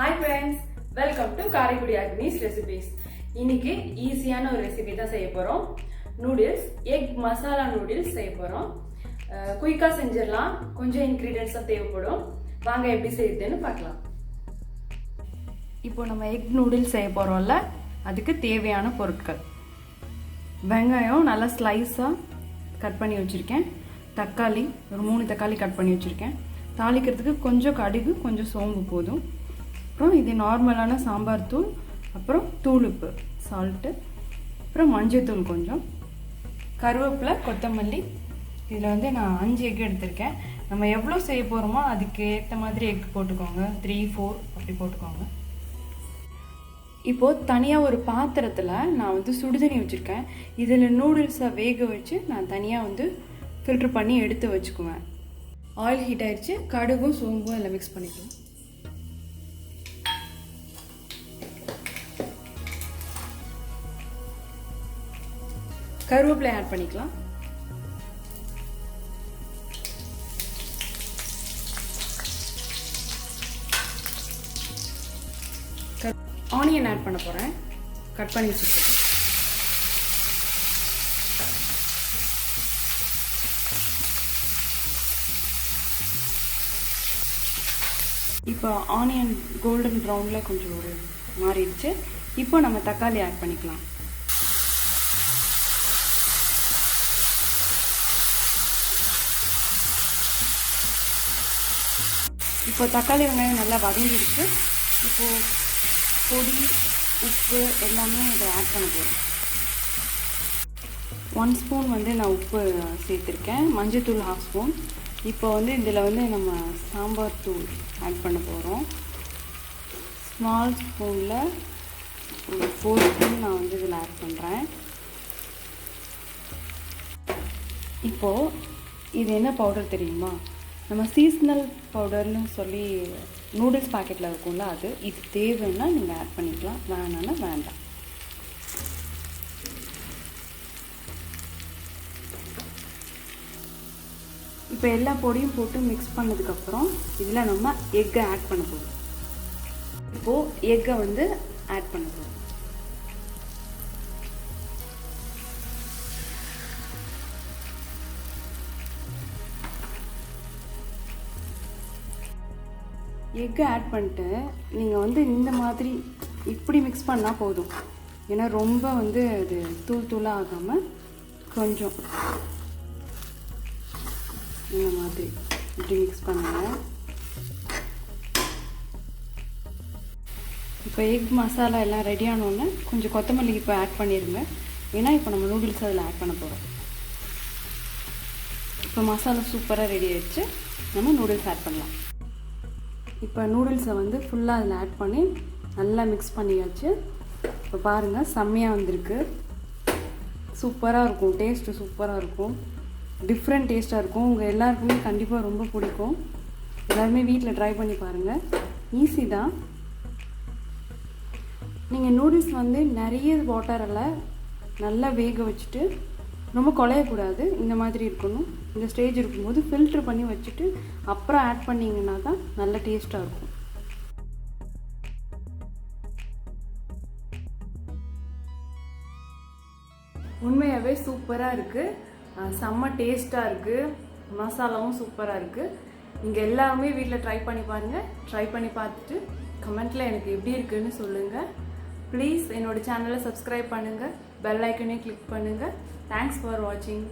Hi friends, welcome to Karikudi Agni's Recipes. இன்னைக்கு ஈஸியான ஒரு ரெசிபி தான் செய்ய போறோம். நூடுல்ஸ் எக் மசாலா நூடுல்ஸ் செய்ய போறோம். குயிக்கா செஞ்சிரலாம். கொஞ்சம் இன்கிரிடியன்ட்ஸ் தேவைப்படும். வாங்க எப்படி செய்யுதுன்னு பார்க்கலாம். இப்போ நம்ம எக் நூடுல்ஸ் செய்ய போறோம்ல, அதுக்கு தேவையான பொருட்கள். வெங்காயம் நல்லா ஸ்லைஸா கட் பண்ணி வச்சிருக்கேன். தக்காளி ஒரு 3 தக்காளி கட் பண்ணி வச்சிருக்கேன். தாளிக்கிறதுக்கு கொஞ்சம் கடுகு கொஞ்சம் சோம்பு போதும். அப்புறம் இது நார்மலான சாம்பார் தூள், அப்புறம் தூளுப்பு சால்ட்டு, அப்புறம் மஞ்சள் தூள் கொஞ்சம், கருவேப்பிலை, கொத்தமல்லி. இதில் வந்து நான் 5 எக் எடுத்திருக்கேன். நம்ம எவ்வளோ செய்ய போகிறோமோ அதுக்கு ஏற்ற மாதிரி எக் போட்டுக்கோங்க. 3, 4 அப்படி போட்டுக்கோங்க. இப்போது தனியாக ஒரு பாத்திரத்தில் நான் வந்து சுடுதண்ணி வச்சுருக்கேன். இதில் நூடுல்ஸை வேக வச்சு நான் தனியாக வந்து ஃபில்ட்ரு பண்ணி எடுத்து வச்சுக்குவேன். ஆயில் ஹீட் ஆயிடுச்சு. கடுகும் சோம்பும் எல்லாம் மிக்ஸ் பண்ணிக்கலாம். கருவேப்பிலை ஆட் பண்ணிக்கலாம். ஆனியன் ஆட் பண்ண போறேன். கட் பண்ணி வச்சிருக்கேன். இப்போ ஆனியன் கோல்டன் ப்ரௌனில் கொஞ்சம் ஒரு மாறிடுச்சு. இப்போ நம்ம தக்காளி ஆட் பண்ணிக்கலாம். இப்போ தக்காளி வெங்காயம் நல்லா வதங்கிடுச்சு. இப்போது பொடி, உப்பு எல்லாமே இதை ஆட் பண்ண போகிறோம். 1 ஸ்பூன் வந்து நான் உப்பு சேர்த்துருக்கேன். மஞ்சள் 1/2 ஸ்பூன். இப்போ வந்து இதில் வந்து நம்ம சாம்பார் தூள் ஆட் பண்ண போகிறோம். ஸ்மால் ஸ்பூனில் 4 ஸ்பூன் நான் வந்து இதில் ஆட் பண்ணுறேன். இப்போது இது என்ன பவுடர் தெரியுமா? நம்ம சீஸ்னல் பவுடர்னு சொல்லி நூடுல்ஸ் பாக்கெட்டில் இருக்கும்ல, அது. இது தேவைன்னா நீங்கள் ஆட் பண்ணிக்கலாம், வேணான்னா வேண்டாம். இப்போ எல்லா பொடியும் போட்டு மிக்ஸ் பண்ணதுக்கப்புறம் இதில் நம்ம எக்கை ஆட் பண்ண போகிறோம். இப்போது எக்கை வந்து ஆட் பண்ண போகிறோம். எக்கு ஆட் பண்ணிட்டு நீங்கள் வந்து இந்த மாதிரி இப்படி மிக்ஸ் பண்ணால் போதும். ஏன்னா ரொம்ப வந்து அது தூளாக ஆகாமல் கொஞ்சம் இந்த மாதிரி இப்படி மிக்ஸ் பண்ணுங்க. இப்போ எக் மசாலா எல்லாம் ரெடி ஆனோடனே கொஞ்சம் கொத்தமல்லி இப்போ ஆட் பண்ணிடுங்க. ஏன்னா இப்போ நம்ம நூடுல்ஸ் அதில் ஆட் பண்ண போகிறோம். இப்போ மசாலா சூப்பராக ரெடி ஆகிடுச்சு. நம்ம நூடுல்ஸ் ஆட் பண்ணலாம். இப்போ நூடுல்ஸை வந்து ஃபுல்லாக அதில் ஆட் பண்ணி நல்லா மிக்ஸ் பண்ணியாச்சு. இப்போ பாருங்கள், செம்மையாக வந்திருக்கு. சூப்பராக இருக்கும். டேஸ்ட்டு சூப்பராக இருக்கும். டிஃப்ரெண்ட் டேஸ்ட்டாக இருக்கும். உங்கள் எல்லாருக்குமே கண்டிப்பாக ரொம்ப பிடிக்கும். எல்லாருமே வீட்டில் ட்ரை பண்ணி பாருங்கள். ஈஸி தான். நீங்கள் நூடுல்ஸ் வந்து நிறைய வாட்டரில் நல்லா வேக வச்சுட்டு ரொம்ப குழையக்கூடாது. இந்த மாதிரி இருக்கணும். இந்த ஸ்டேஜ் இருக்கும்போது ஃபில்ட்ரு பண்ணி வச்சுட்டு அப்புறம் ஆட் பண்ணிங்கன்னா தான் நல்ல டேஸ்ட்டாக இருக்கும். உண்மையாகவே சூப்பராக இருக்குது. செம்ம டேஸ்ட்டாக இருக்குது. மசாலாவும் சூப்பராக இருக்குது. நீங்கள் எல்லாருமே வீட்டில் ட்ரை பண்ணி பாருங்கள். ட்ரை பண்ணி பார்த்துட்டு கமெண்ட்டில் எனக்கு எப்படி இருக்குன்னு சொல்லுங்கள். ப்ளீஸ் என்னோட சேனலை சப்ஸ்கிரைப் பண்ணுங்கள். பெல் ஐக்கனையும் கிளிக் பண்ணுங்கள். தேங்க்ஸ் ஃபார் வாட்சிங்.